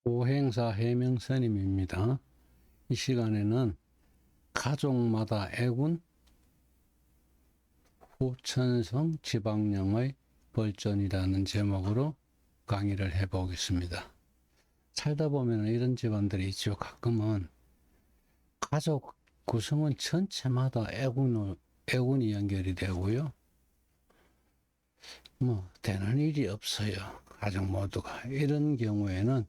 오행사 해명스님입니다. 이 시간에는 가족마다 애군 후천성 지방령의 벌전이라는 제목으로 강의를 해보겠습니다. 살다 보면 이런 집안들이 있죠. 가끔은 가족 구성원 전체마다 애군이 연결이 되고요. 되는 일이 없어요. 가족 모두가. 이런 경우에는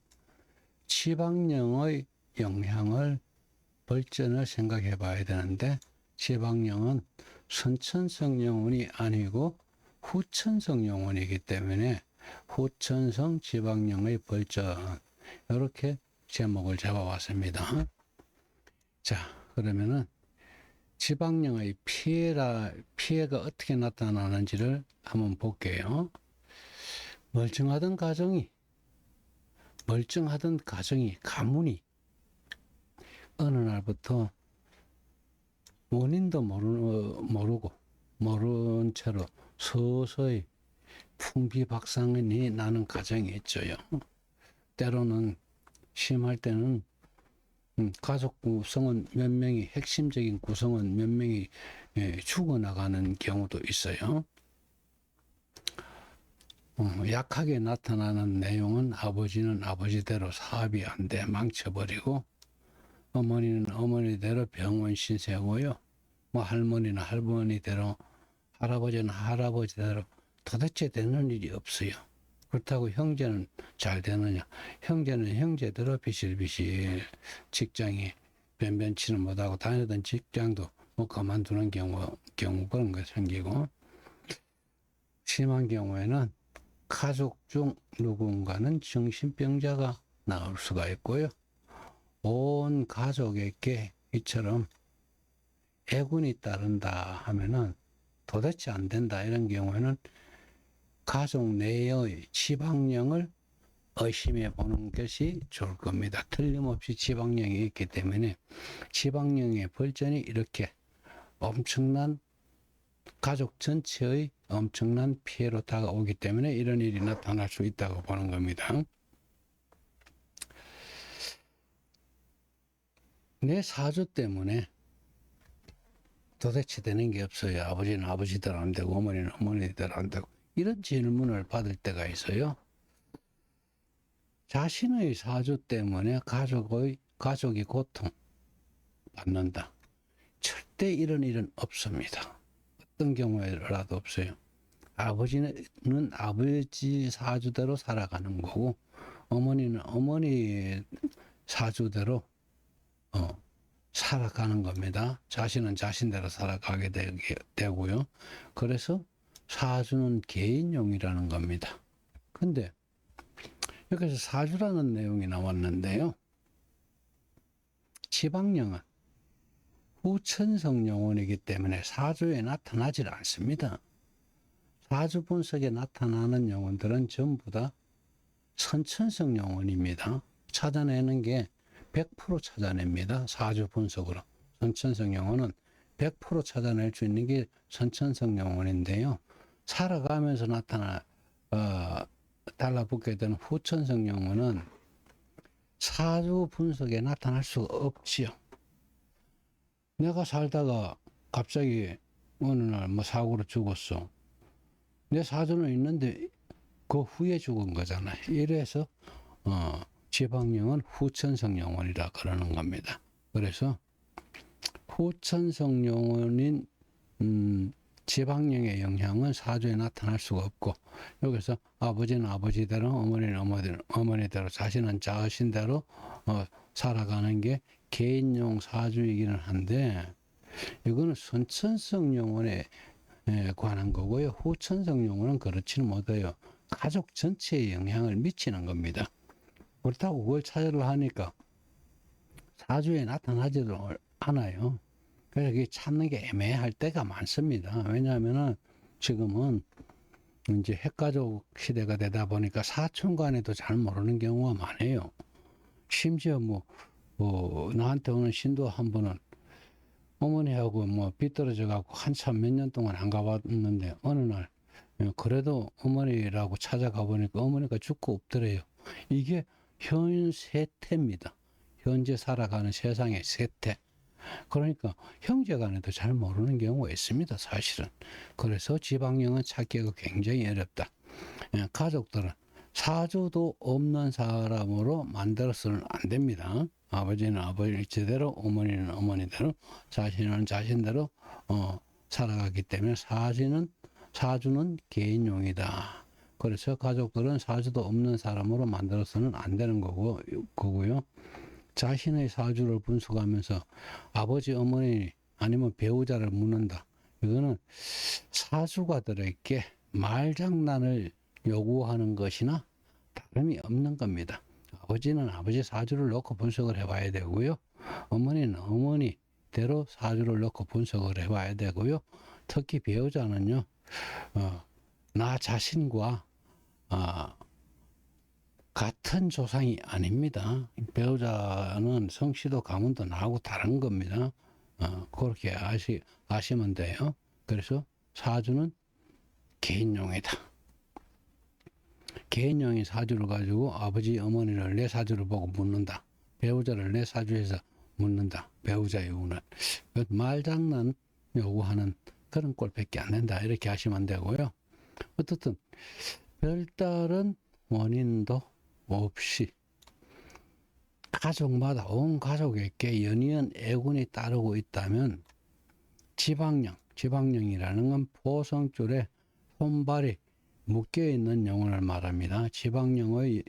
지방령의 영향을 벌전을 생각해 봐야 되는데, 지방령은 선천성 영혼이 아니고 후천성 영혼이기 때문에 후천성 지방령의 벌전, 이렇게 제목을 잡아왔습니다. 자, 그러면은 지방령의 피해가 어떻게 나타나는지를 한번 볼게요. 멀쩡하던 가문이 어느 날부터 원인도 모른 채로 서서히 풍비박산이 나는 가정이 있죠요. 때로는 심할 때는 가족 구성원 몇 명이, 핵심적인 구성원 몇 명이 죽어나가는 경우도 있어요. 약하게 나타나는 내용은 아버지는 아버지대로 사업이 안 돼 망쳐버리고, 어머니는 어머니대로 병원 신세고요. 할머니는 할머니대로, 할아버지는 할아버지대로 도대체 되는 일이 없어요. 그렇다고 형제는 잘 되느냐? 형제는 형제대로 비실비실 직장이 변변치는 못하고 다니던 직장도 그만두는 경우 그런 거 생기고, 심한 경우에는 가족 중 누군가는 정신병자가 나올 수가 있고요. 온 가족에게 이처럼 애군이 따른다 하면은 도대체 안 된다. 이런 경우에는 가족 내의 지방령을 의심해 보는 것이 좋을 겁니다. 틀림없이 지방령이 있기 때문에 지방령의 벌전이 이렇게 엄청난, 가족 전체의 엄청난 피해로 다가오기 때문에 이런 일이 나타날 수 있다고 보는 겁니다. 내 사주 때문에 도대체 되는 게 없어요. 아버지는 아버지대로 안 되고 어머니는 어머니대로 안 되고, 이런 질문을 받을 때가 있어요. 자신의 사주 때문에 가족이 고통 받는다. 절대 이런 일은 없습니다. 어떤 경우에라도 없어요. 아버지는 아버지 사주대로 살아가는 거고, 어머니는 어머니 사주대로 살아가는 겁니다. 자신은 자신대로 살아가게 되고요. 그래서 사주는 개인용이라는 겁니다. 근데 여기서 사주라는 내용이 나왔는데요. 지방령은 후천성 영혼이기 때문에 사주에 나타나질 않습니다. 사주 분석에 나타나는 영혼들은 전부 다 선천성 영혼입니다. 찾아내는 게 100% 찾아냅니다. 사주 분석으로. 선천성 영혼은 100% 찾아낼 수 있는 게 선천성 영혼인데요. 살아가면서 달라붙게 되는 후천성 영혼은 사주 분석에 나타날 수가 없지요. 내가 살다가 갑자기 어느 날 사고로 죽었어. 내 사주는 있는데 그 후에 죽은 거잖아요. 이래서 지방령은 후천성 영혼이라 그러는 겁니다. 그래서 후천성 영혼인 지방령의 영향은 사주에 나타날 수가 없고, 여기서 아버지는 아버지대로, 어머니는 어머니대로, 자신은 자신대로 살아가는 게 개인용 사주이기는 한데, 이거는 선천성 영혼에 관한 거고요. 후천성 영혼은 그렇지는 못해요. 가족 전체에 영향을 미치는 겁니다. 그렇다고 그걸 찾으려 하니까 사주에 나타나지도 않아요. 그래서 그게 찾는 게 애매할 때가 많습니다. 왜냐하면은 지금은 이제 핵가족 시대가 되다 보니까 사촌 간에도 잘 모르는 경우가 많아요. 심지어 나한테 오는 신도 한 분은 어머니하고 빗떨어져 갖고 한참 몇 년 동안 안 가봤는데, 어느 날 그래도 어머니라고 찾아가 보니까 어머니가 죽고 없더래요. 이게 현 세태입니다. 현재 살아가는 세상의 세태. 그러니까 형제간에도 잘 모르는 경우가 있습니다. 사실은. 그래서 지방령은 찾기가 굉장히 어렵다. 가족들은 사주도 없는 사람으로 만들어서는 안 됩니다. 아버지는 아버지대로, 어머니는 어머니대로, 자신은 자신대로 살아가기 때문에 사주는 개인용이다. 그래서 가족들은 사주도 없는 사람으로 만들어서는 안 되는 거고요. 자신의 사주를 분석하면서 아버지, 어머니 아니면 배우자를 묻는다. 이거는 사주가들에게 말장난을 요구하는 것이나 다름이 없는 겁니다. 아버지는 아버지 사주를 놓고 분석을 해봐야 되고요. 어머니는 어머니대로 사주를 놓고 분석을 해봐야 되고요. 특히 배우자는요, 나 자신과 같은 조상이 아닙니다. 배우자는 성씨도 가문도 나하고 다른 겁니다. 그렇게 아시면 돼요. 그래서 사주는 개인용이다. 개인용의 사주를 가지고 아버지, 어머니를 내 사주를 보고 묻는다. 배우자를 내 사주에서 묻는다. 배우자의 운을. 말장난 요구하는 그런 꼴밖에 안 된다. 이렇게 하시면 되고요. 어떻든 별다른 원인도 없이 가족마다 온 가족에게 연이은 애군이 따르고 있다면 지방령이라는 건 포성줄에 손발이 묶여있는 영혼을 말합니다. 지방령의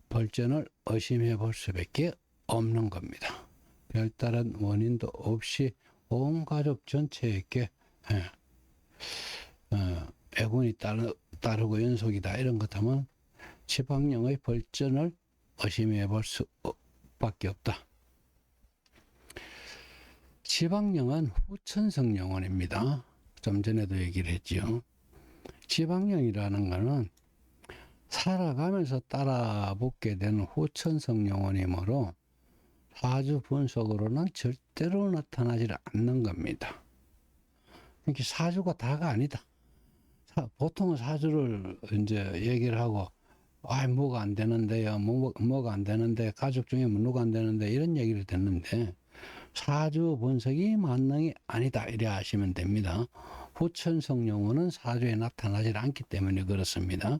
벌전을 의심해 볼 수밖에 없는 겁니다. 별다른 원인도 없이 온 가족 전체에게 애군이 따르고 연속이다 이런 것 하면 지방령의 벌전을 의심해 볼 수밖에 없다. 지방령은 후천성 영혼입니다. 좀 전에도 얘기를 했죠. 지방령이라는 것은 살아가면서 따라붙게 되는 후천성 영혼이므로 사주 분석으로는 절대로 나타나지 않는 겁니다. 그러니까 사주가 다가 아니다. 보통은 사주를 이제 얘기를 하고 뭐가 안 되는데요, 뭐가 안 되는데, 가족 중에 누가 안 되는데 이런 얘기를 듣는데 사주 분석이 만능이 아니다 이래 하시면 됩니다. 후천성 영혼은 사주에 나타나지 않기 때문에 그렇습니다.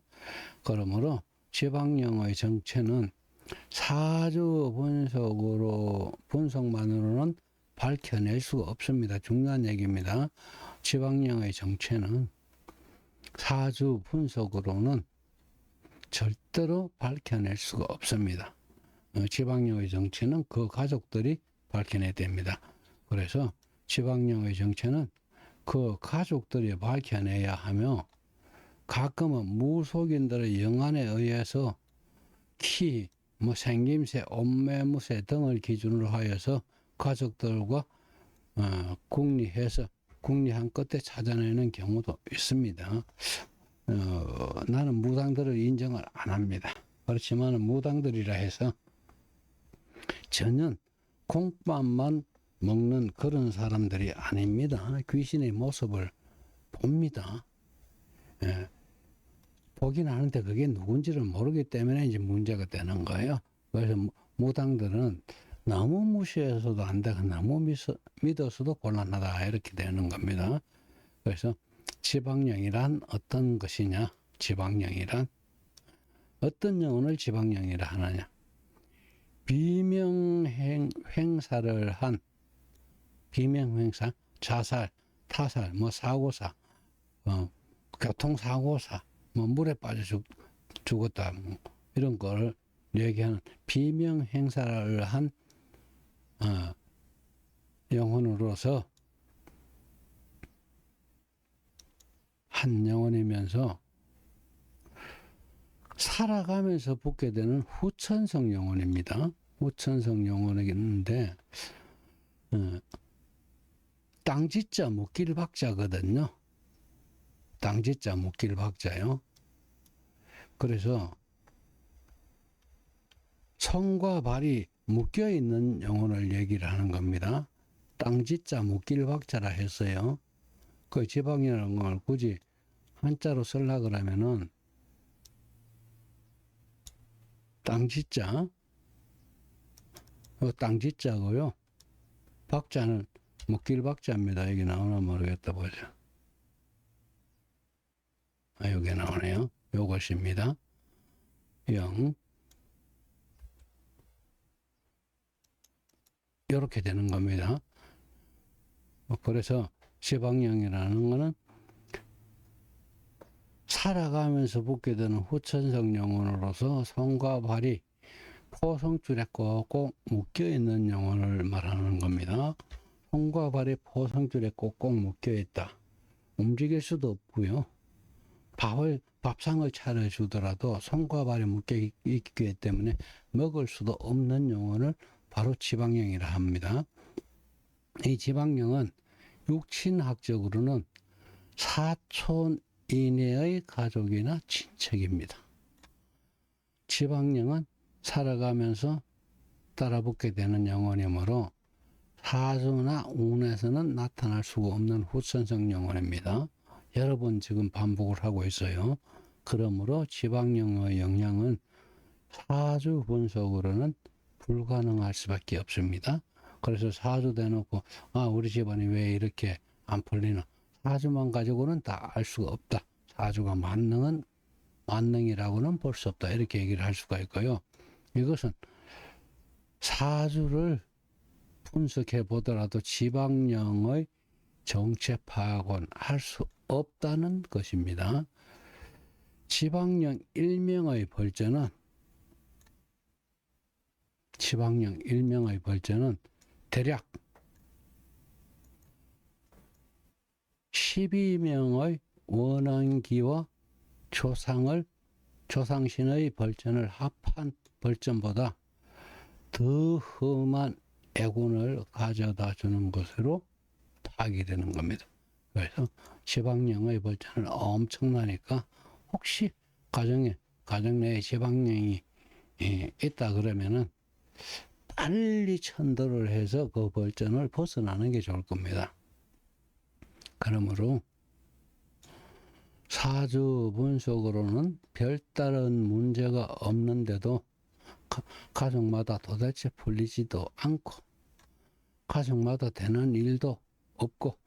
그러므로 지방령의 정체는 사주 분석만으로는 밝혀낼 수가 없습니다. 중요한 얘기입니다. 지방령의 정체는 사주 분석으로는 절대로 밝혀낼 수가 없습니다. 지방령의 정체는 그 가족들이 밝혀내야 됩니다. 그래서 지방령의 정체는 그 가족들이 밝혀내야 하며 가끔은 무속인들의 영안에 의해서 키, 생김새, 옷매무새 등을 기준으로 하여서 가족들과 궁리한 끝에 찾아내는 경우도 있습니다. 나는 무당들을 인정을 안 합니다. 그렇지만 무당들이라 해서 전혀 콩밥만 먹는 그런 사람들이 아닙니다. 귀신의 모습을 봅니다. 보긴 하는데 그게 누군지를 모르기 때문에 이제 문제가 되는 거예요. 그래서 무당들은 너무 무시해서도 안 되고 너무 믿어서도 곤란하다 이렇게 되는 겁니다. 그래서 지방령이란 어떤 것이냐? 지방령이란 어떤 영혼을 지방령이라 하느냐? 비명행사를 한 비명행사, 자살, 타살, 사고사, 교통사고사, 물에 빠져 죽었다, 이런 걸 얘기하는 비명행사를 한 영혼으로서 한 영혼이면서 살아가면서 붙게 되는 후천성 영혼입니다. 후천성 영혼인데 땅짓자 묵길박자거든요. 땅짓자 묵길박자요. 그래서 손과 발이 묶여 있는 영혼을 얘기를 하는 겁니다. 땅짓자 묵길박자라 했어요. 그 지방이라는 걸 굳이 한자로 쓰려고 그러면은 땅지자, 땅지자고요. 박자는 목길 박자입니다. 여기 나오나 모르겠다 보죠. 여기 나오네요. 요것입니다. 0. 이렇게 되는 겁니다. 그래서 지방령이라는 거는 살아가면서 붙게 되는 후천성 영혼으로서 손과 발이 포성줄에 꼭꼭 묶여 있는 영혼을 말하는 겁니다. 손과 발이 포성줄에 꼭꼭 묶여 있다. 움직일 수도 없고요. 밥상을 차려주더라도 손과 발이 묶여 있기 때문에 먹을 수도 없는 영혼을 바로 지방령이라 합니다. 이 지방령은 육친학적으로는 사촌 이내의 가족이나 친척입니다. 지방령은 살아가면서 따라붙게 되는 영혼이므로 사주나 운에서는 나타날 수가 없는 후천성 영혼입니다. 여러 번 지금 반복을 하고 있어요. 그러므로 지방령의 영향은 사주 분석으로는 불가능할 수밖에 없습니다. 그래서 사주 대놓고 우리 집안이 왜 이렇게 안 풀리나, 사주만 가지고는 다 알 수가 없다. 사주가 만능이라고는 볼 수 없다. 이렇게 얘기를 할 수가 있고요. 이것은 사주를 분석해 보더라도 지방령의 정체 파악은 할 수 없다는 것입니다. 지방령 일명의 벌전은 대략 12명의 원한기와 조상신의 벌전을 합한 벌전보다 더 험한 애군을 가져다 주는 것으로 파악이 되는 겁니다. 그래서 지방령의 벌전은 엄청나니까 혹시 가정 내에 지방령이 있다 그러면은 빨리 천도를 해서 그 벌전을 벗어나는 게 좋을 겁니다. 그러므로 사주 분석으로는 별다른 문제가 없는데도 가정마다 도대체 풀리지도 않고 가정마다 되는 일도 없고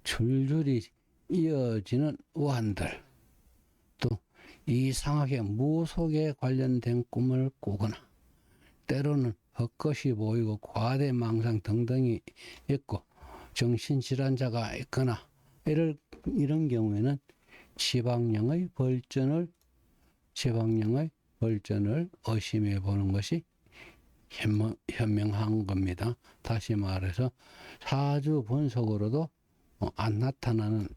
줄줄이 이어지는 우환들, 또 이상하게 무속에 관련된 꿈을 꾸거나 때로는 헛것이 보이고 과대망상 등등이 있고 정신질환자가 있거나 이런 경우에는 지방령의 벌전을 의심해 보는 것이 현명한 겁니다. 다시 말해서 사주 분석으로도 안 나타나는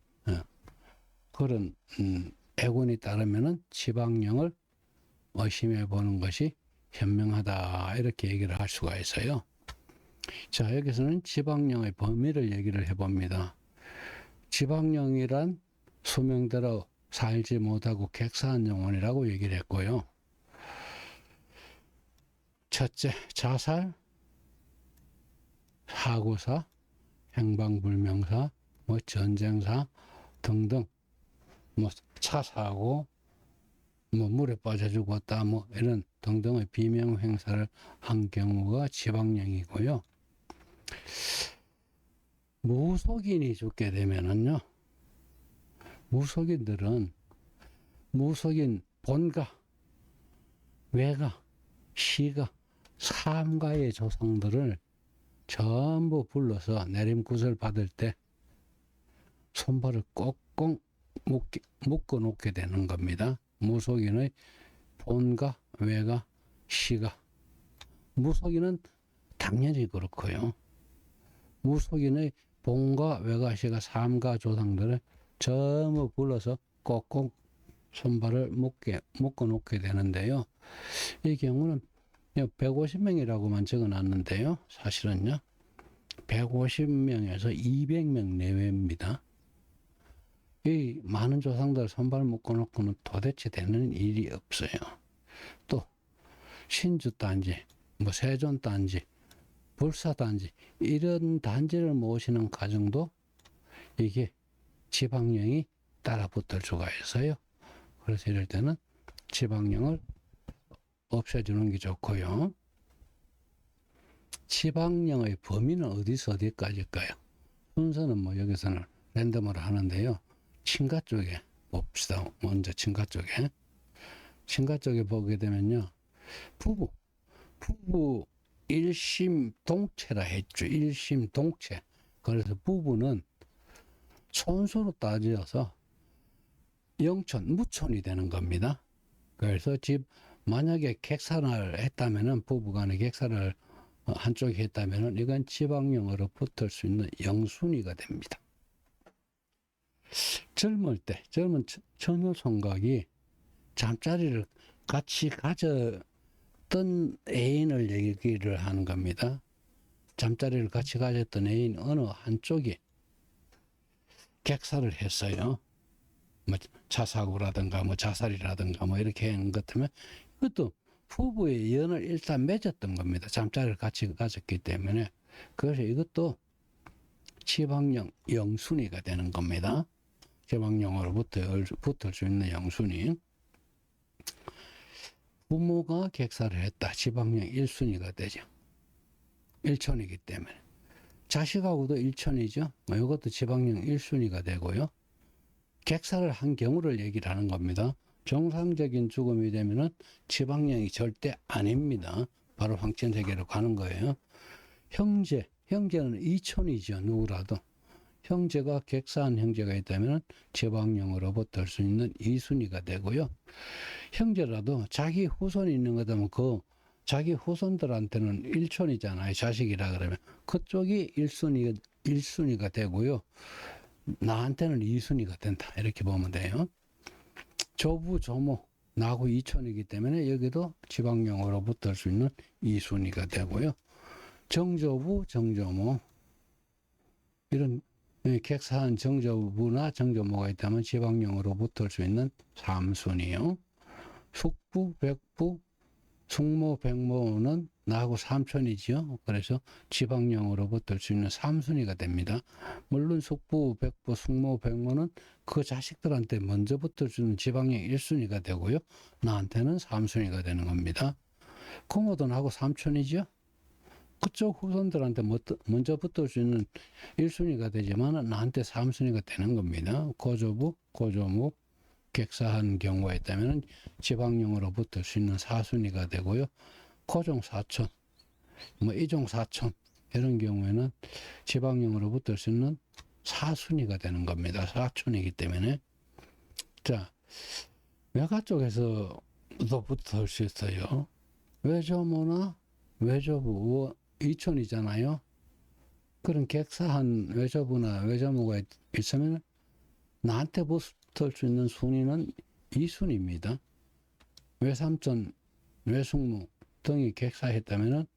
그런 애군이 따르면은 지방령을 의심해 보는 것이 현명하다, 이렇게 얘기를 할 수가 있어요. 자, 여기서는 지방령의 범위를 얘기를 해봅니다. 지방령이란 수명대로 살지 못하고 객사한 영혼이라고 얘기를 했고요. 첫째, 자살, 사고사, 행방불명사, 전쟁사 등등, 차사고, 물에 빠져 죽었다, 이런 등등의 비명 행사를 한 경우가 지방령이고요. 무속인이 죽게 되면은요, 무속인들은 무속인 본가, 외가, 시가, 삼가의 조상들을 전부 불러서 내림굿을 받을 때 손발을 꼭꼭 묶어 놓게 되는 겁니다. 무속인의 본가, 외가, 시가. 무속인은 당연히 그렇고요. 무속인의 본가, 외가, 시가, 삼가 조상들을 전부 불러서 꼭꼭 손발을 묶어 놓게 되는데요. 이 경우는 150명이라고만 적어 놨는데요. 사실은요, 150명에서 200명 내외입니다. 이 많은 조상들 손발 묶어 놓고는 도대체 되는 일이 없어요. 또 신주 단지, 세존 단지, 불사 단지, 이런 단지를 모시는 가정도 이게 지방령이 따라 붙을 수가 있어요. 그래서 이럴 때는 지방령을 없애주는 게 좋고요. 지방령의 범위는 어디서 어디까지일까요? 순서는 뭐 여기서는 랜덤으로 하는데요. 친가 쪽에 봅시다. 먼저 친가 쪽에. 친가 쪽에 보게 되면요. 부부 일심 동체라 했죠. 일심 동체. 그래서 부부는 손수로 따져서 영촌, 무촌이 되는 겁니다. 그래서 만약에 객사를 했다면은, 부부간에 객사를 한쪽이 했다면은, 이건 지방령으로 붙을 수 있는 영순위가 됩니다. 젊은 처녀 총각이 잠자리를 같이 가졌던 애인을 얘기를 하는 겁니다. 잠자리를 같이 가졌던 애인 어느 한쪽이 객사를 했어요. 뭐 자사고라든가 뭐 자살이라든가 뭐 이렇게 한 것 같으면 그것도 부부의 연을 일단 맺었던 겁니다. 잠자리를 같이 가졌기 때문에. 그래서 이것도 지방령 영순위가 되는 겁니다. 지방령으로부터 붙을 수 있는 영순위. 부모가 객사를 했다. 지방령 1순위가 되죠. 1촌이기 때문에. 자식하고도 1촌이죠. 이것도 지방령 1순위가 되고요. 객사를 한 경우를 얘기를 하는 겁니다. 정상적인 죽음이 되면은 지방령이 절대 아닙니다. 바로 황천세계로 가는 거예요. 형제는 2촌이죠. 누구라도. 형제가 객사한 형제가 있다면 지방령으로 붙을 수 있는 2순위가 되고요. 형제라도 자기 후손이 있는 거다면 자기 후손들한테는 1촌이잖아요. 자식이라 그러면. 그쪽이 1순위가 되고요. 나한테는 2순위가 된다. 이렇게 보면 돼요. 조부, 조모, 나하고 2촌이기 때문에 여기도 지방령으로 붙을 수 있는 2순위가 되고요. 정조부, 정조모 이런 객사한 정조부나 정조모가 있다면 지방령으로 붙을 수 있는 3순위요. 숙부, 백부, 숙모, 백모는 나하고 3촌이지요. 그래서 지방령으로 붙을 수 있는 3순위가 됩니다. 물론 숙부, 백부, 숙모, 백모는 그 자식들한테 먼저 붙을 수 있는 지방령 1순위가 되고요. 나한테는 3순위가 되는 겁니다. 고모도 나하고 3촌이죠. 그쪽 후손들한테 먼저 붙을 수 있는 1순위가 되지만 나한테 3순위가 되는 겁니다. 고조부, 고조모, 객사한 경우가 있다면 지방령으로 붙을 수 있는 4순위가 되고요. 고종 사촌, 이종 사촌 이런 경우에는 지방령으로 붙을 수 있는 4순위가 되는 겁니다. 사촌이기 때문에. 자, 외가 쪽에서도 붙을 수 있어요. 외조모나 외조부, 2촌이잖아요. 그런 객사한 외조부나 외조모가 있으면 나한테 붙을 수 있는 순위는 2순위입니다. 외삼촌, 외숙모 등이 객사했다면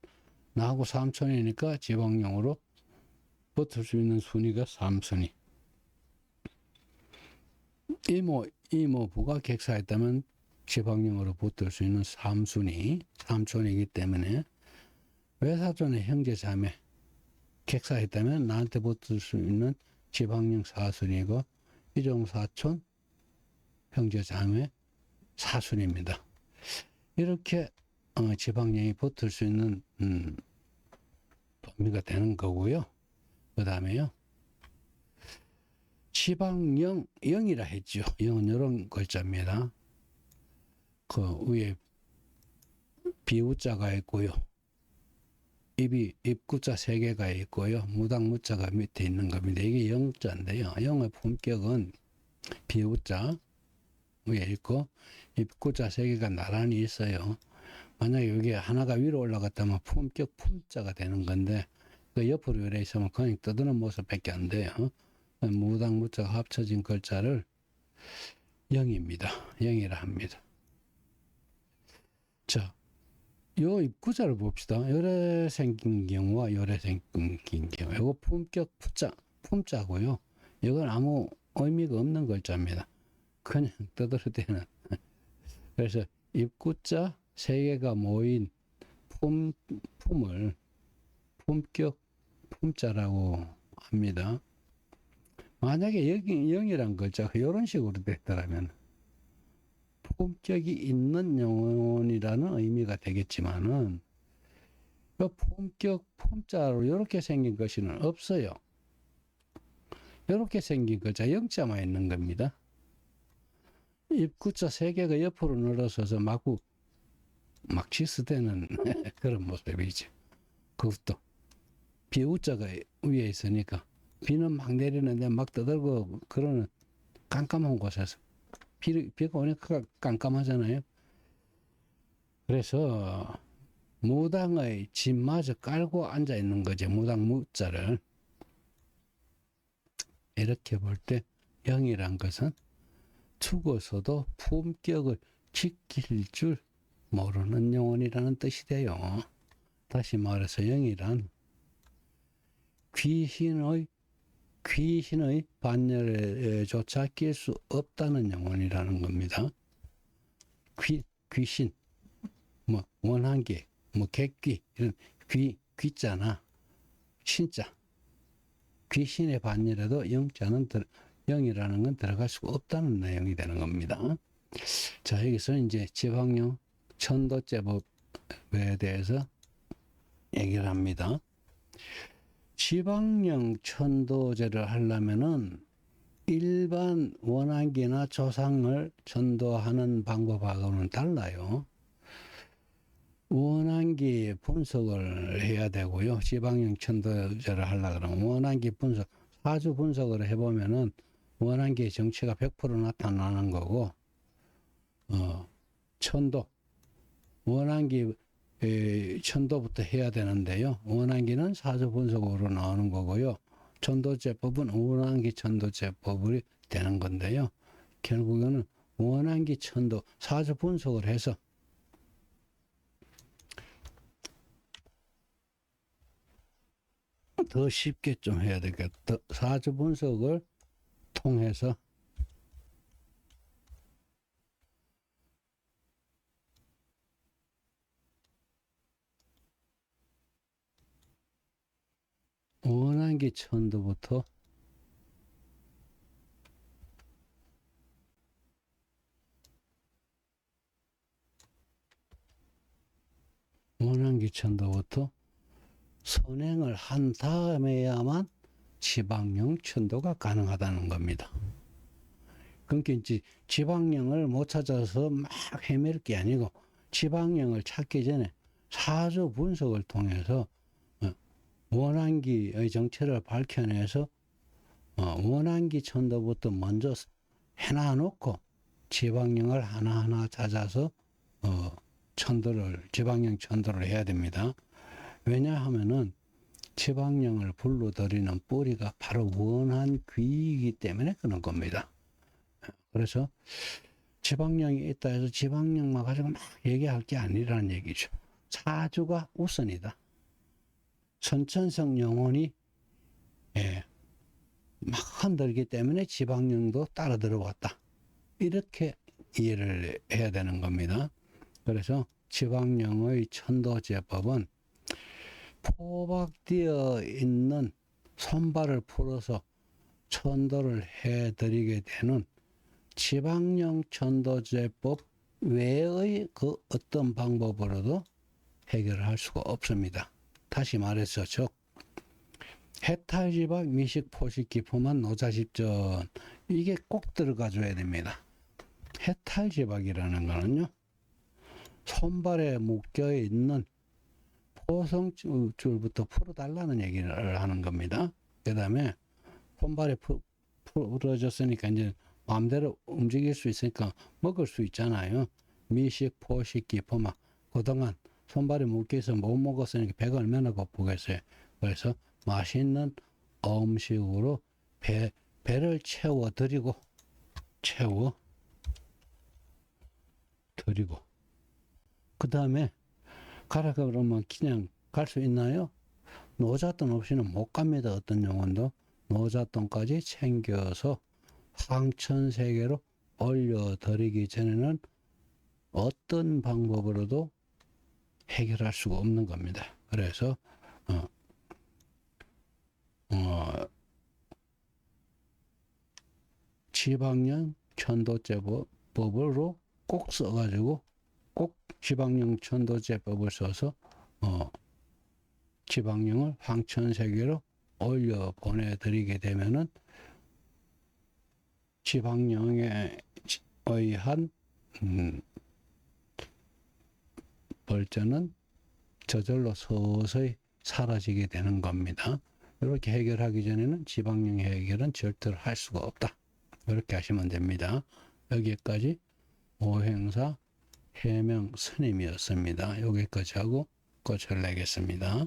나하고 3촌이니까 지방령으로 붙을 수 있는 순위가 3순위. 이모부가 객사했다면 지방령으로 붙을 수 있는 3순위, 3촌이기 때문에 외사촌의 형제자매 객사했다면 나한테 붙을 수 있는 지방령 4순위고 이종사촌 형제자매 4순위입니다. 이렇게 지방령이 붙을 수 있는 범위가 되는 거고요. 그 다음에요. 지방령, 영이라 했죠. 영은 이런 글자입니다. 그 위에 비우자가 있고요. 입구자 3개가 있고요. 무당무자가 밑에 있는 겁니다. 이게 영자인데요. 영의 품격은 비우자 위에 있고 입구자 3개가 나란히 있어요. 만약에 여기 하나가 위로 올라갔다면 품격 품자가 되는 건데 그 옆으로 이래 있으면 그냥 떠드는 모습밖에 안 돼요. 무당무자가 합쳐진 글자를 영입니다. 영이라 합니다. 자, 요 입구자를 봅시다. 요래 생긴 경우와 요래 생긴 경우. 요거 품격 품자고요. 이건 아무 의미가 없는 글자입니다. 그냥 떠들어대는. 그래서 입구자 3개가 모인 품을 품격 품자라고 합니다. 만약에 여기 영이란 글자가 이런 식으로 됐더라면 품격이 있는 영혼이라는 의미가 되겠지만은 그 품격 품자로 이렇게 생긴 것이는 없어요. 이렇게 생긴 글자 영자만 있는 겁니다. 입구자 세 개가 옆으로 늘어서서 마구 막 치스대는 그런 모습이죠. 그것도 비우자가 위에 있으니까 비는 막 내리는데 막 떠들고 그러는 깜깜한 곳에서 비가 오니까 깜깜하잖아요. 그래서 무당의 집마저 깔고 앉아 있는 거죠. 무당 무자를. 이렇게 볼 때 영이란 것은 죽어서도 품격을 지킬 줄 모르는 영혼이라는 뜻이 돼요. 다시 말해서 영이란 귀신의 반열에조차 낄 수 없다는 영혼이라는 겁니다. 귀신, 뭐 원한계, 뭐 객귀 이런 귀자나 신자, 귀신의 반열에도 영이라는 건 들어갈 수가 없다는 내용이 되는 겁니다. 자, 여기서 이제 지방령 천도제법에 대해서 얘기를 합니다. 지방령 천도제를 하려면은 일반 원한기나 조상을 천도하는 방법하고는 달라요. 원한기 분석을 해야 되고요. 지방령 천도제를 하려고 그러면 원한기 분석, 사주 분석을 해보면은 원한기의 정체가 100% 나타나는 거고, 천도, 원한기 천도부터 해야 되는데요. 원한기는 사주 분석으로 나오는 거고요. 천도제법은 원한기 천도제법이 되는 건데요. 결국에는 원한기 천도 사주 분석을 해서 더 쉽게 좀 해야 되겠다. 사주 분석을 통해서 원한기 천도부터 원한기 천도부터 선행을 한 다음에야만 지방령 천도가 가능하다는 겁니다. 그러니까 이제 지방령을 못 찾아서 막 헤맬 게 아니고 지방령을 찾기 전에 사주 분석을 통해서 원한기의 정체를 밝혀내서 원한기 천도부터 먼저 해놔놓고 지방령을 하나하나 찾아서 지방령 천도를 해야 됩니다. 왜냐하면은 지방령을 불러들이는 뿌리가 바로 원한귀이기 때문에 그런 겁니다. 그래서 지방령이 있다 해서 지방령만 가지고 막 얘기할 게 아니라는 얘기죠. 사주가 우선이다. 선천성 영혼이 막 흔들기 때문에 지방령도 따라 들어왔다. 이렇게 이해를 해야 되는 겁니다. 그래서 지방령의 천도제법은 포박되어 있는 손발을 풀어서 천도를 해드리게 되는 지방령 천도제법 외의 그 어떤 방법으로도 해결할 수가 없습니다. 다시 말해서 즉 해탈지박 미식 포식 기포만 노자집전 이게 꼭 들어가 줘야 됩니다. 해탈지박이라는 거는요 손발에 묶여 있는 포성줄부터 풀어달라는 얘기를 하는 겁니다. 그 다음에 손발에 풀어졌으니까 이제 마음대로 움직일 수 있으니까 먹을 수 있잖아요. 미식, 포식, 기포막. 그동안 손발에 묶여서 못 먹었으니까 배가 얼마나 고프겠어요. 그래서 맛있는 음식으로 배를 채워드리고 그 다음에 가라 그러면 그냥 갈 수 있나요? 노잣돈 없이는 못 갑니다. 어떤 영혼도 노잣돈까지 챙겨서 황천세계로 올려드리기 전에는 어떤 방법으로도 해결할 수가 없는 겁니다. 그래서 지방령 천도제법으로 꼭 써가지고 꼭 지방령 천도제법을 써서 지방령을 황천세계로 올려 보내드리게 되면은 지방령에 의한 벌전은 저절로 서서히 사라지게 되는 겁니다. 이렇게 해결하기 전에는 지방령 해결은 절대로 할 수가 없다. 이렇게 하시면 됩니다. 여기까지 오행사 해명 스님이었습니다. 여기까지 하고 끝을 내겠습니다.